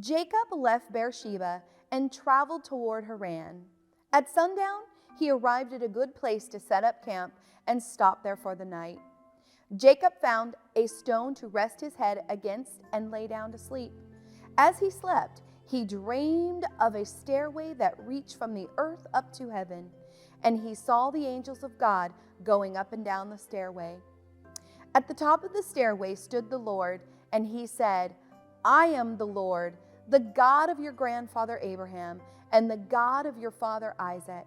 Jacob left Beersheba and traveled toward Haran. At sundown, he arrived at a good place to set up camp and stop there for the night. Jacob found a stone to rest his head against and lay down to sleep. As he slept, he dreamed of a stairway that reached from the earth up to heaven, and he saw the angels of God going up and down the stairway. At the top of the stairway stood the Lord, and he said, "I am the Lord, the God of your grandfather Abraham, and the God of your father Isaac.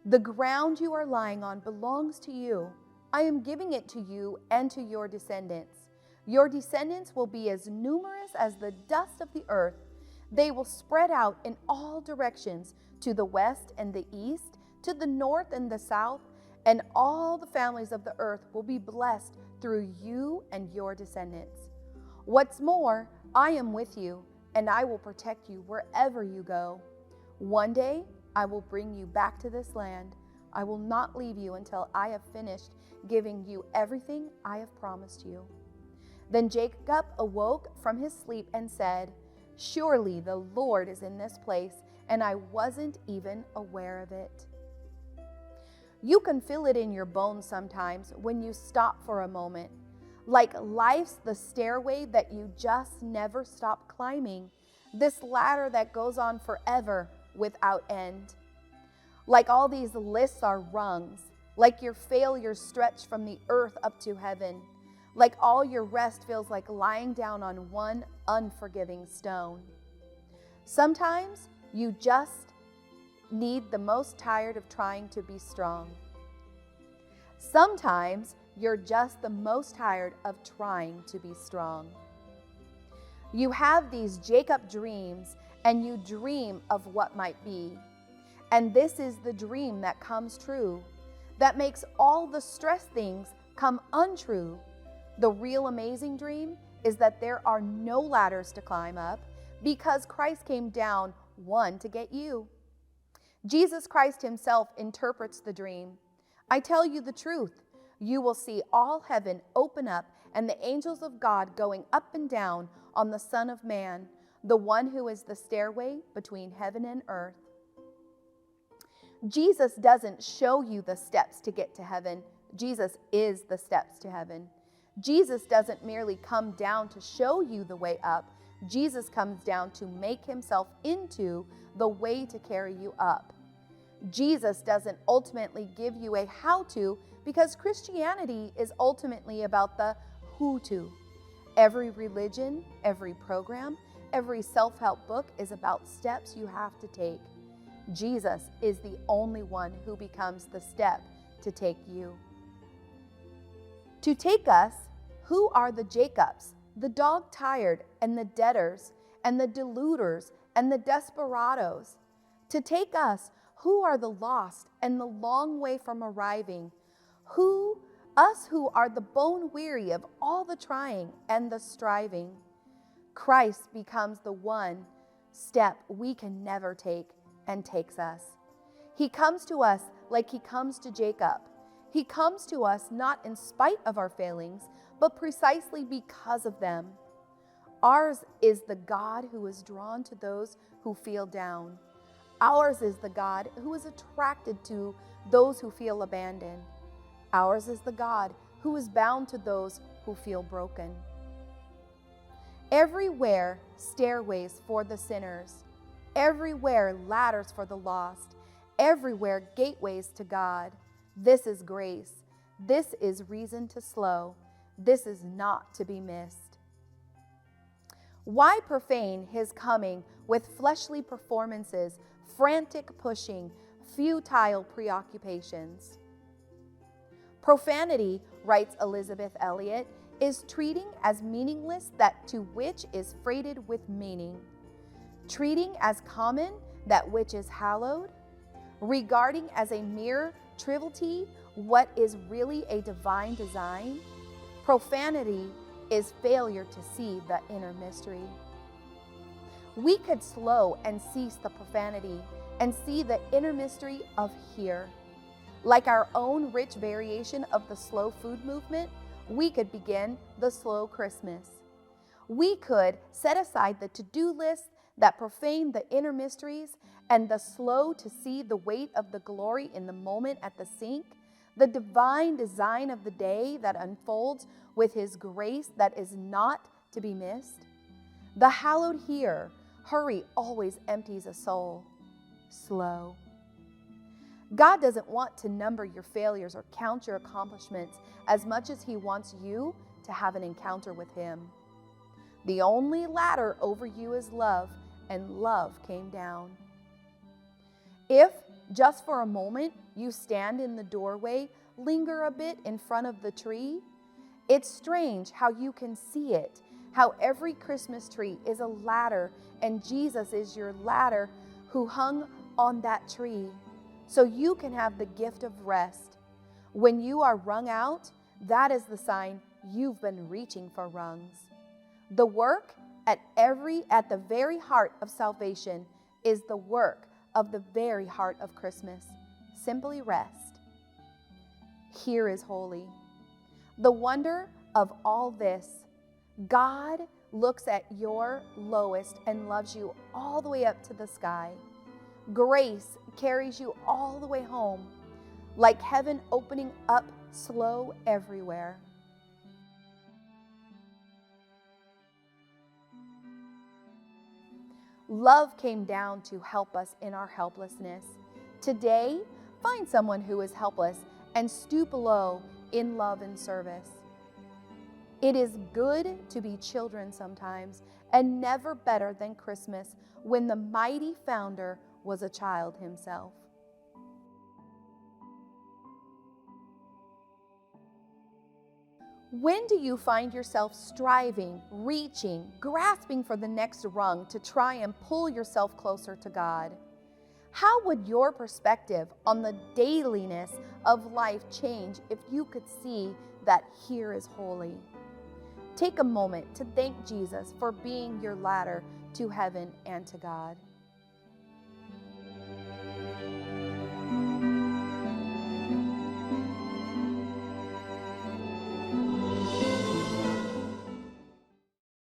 The ground you are lying on belongs to you. I am giving it to you and to your descendants. Your descendants will be as numerous as the dust of the earth. They will spread out in all directions, to the west and the east, to the north and the south, and all the families of the earth will be blessed through you and your descendants. What's more, I am with you, and I will protect you wherever you go. One day I will bring you back to this land. I will not leave you until I have finished giving you everything I have promised you." Then Jacob awoke from his sleep and said, "Surely the Lord is in this place, and I wasn't even aware of it." You can feel it in your bones sometimes when you stop for a moment. Like life's the stairway that you just never stop climbing, this ladder that goes on forever without end. Like all these lists are rungs, like your failures stretch from the earth up to heaven, like all your rest feels like lying down on one unforgiving stone. Sometimes you just need the most tired of trying to be strong. Sometimes you're just the most tired of trying to be strong. You have these Jacob dreams, and you dream of what might be. And this is the dream that comes true, that makes all the stress things come untrue. The real amazing dream is that there are no ladders to climb up, because Christ came down one to get you. Jesus Christ himself interprets the dream. I tell you the truth, you will see all heaven open up and the angels of God going up and down on the Son of Man, the one who is the stairway between heaven and earth. Jesus doesn't show you the steps to get to heaven. Jesus is the steps to heaven. Jesus doesn't merely come down to show you the way up. Jesus comes down to make himself into the way to carry you up. Jesus doesn't ultimately give you a how-to, because Christianity is ultimately about the who-to. Every religion, every program, every self-help book is about steps you have to take. Jesus is the only one who becomes the step to take you. To take us, who are the Jacobs, the dog-tired and the debtors and the deluders and the desperados? To take us, who are the lost and the long way from arriving? Us who are the bone weary of all the trying and the striving. Christ becomes the one step we can never take and takes us. He comes to us like he comes to Jacob. He comes to us not in spite of our failings, but precisely because of them. Ours is the God who is drawn to those who feel down. Ours is the God who is attracted to those who feel abandoned. Ours is the God who is bound to those who feel broken. Everywhere stairways for the sinners, everywhere ladders for the lost, everywhere gateways to God. This is grace. This is reason to slow. This is not to be missed. Why profane his coming with fleshly performances, frantic pushing, futile preoccupations? Profanity, writes Elizabeth Elliot, is treating as meaningless that to which is freighted with meaning, treating as common that which is hallowed, regarding as a mere triviality what is really a divine design. Profanity is failure to see the inner mystery. We could slow and cease the profanity and see the inner mystery of here. Like our own rich variation of the slow food movement, we could begin the slow Christmas. We could set aside the to-do lists that profane the inner mysteries and the slow to see the weight of the glory in the moment at the sink, the divine design of the day that unfolds with His grace that is not to be missed. The hallowed here, hurry always empties a soul. Slow. God doesn't want to number your failures or count your accomplishments as much as He wants you to have an encounter with Him. The only ladder over you is love, and love came down. If, just for a moment, you stand in the doorway, linger a bit in front of the tree, it's strange how you can see it, how every Christmas tree is a ladder, and Jesus is your ladder who hung on that tree, so you can have the gift of rest. When you are wrung out, that is the sign you've been reaching for rungs. The work at the very heart of salvation is the work of the very heart of Christmas. Simply rest. Here is holy. The wonder of all this, God looks at your lowest and loves you all the way up to the sky. Grace carries you all the way home, like heaven opening up slow everywhere. Love came down to help us in our helplessness. Today, find someone who is helpless and stoop low in love and service. It is good to be children sometimes, and never better than Christmas when the mighty founder was a child himself. When do you find yourself striving, reaching, grasping for the next rung to try and pull yourself closer to God? How would your perspective on the dailiness of life change if you could see that here is holy? Take a moment to thank Jesus for being your ladder to heaven and to God.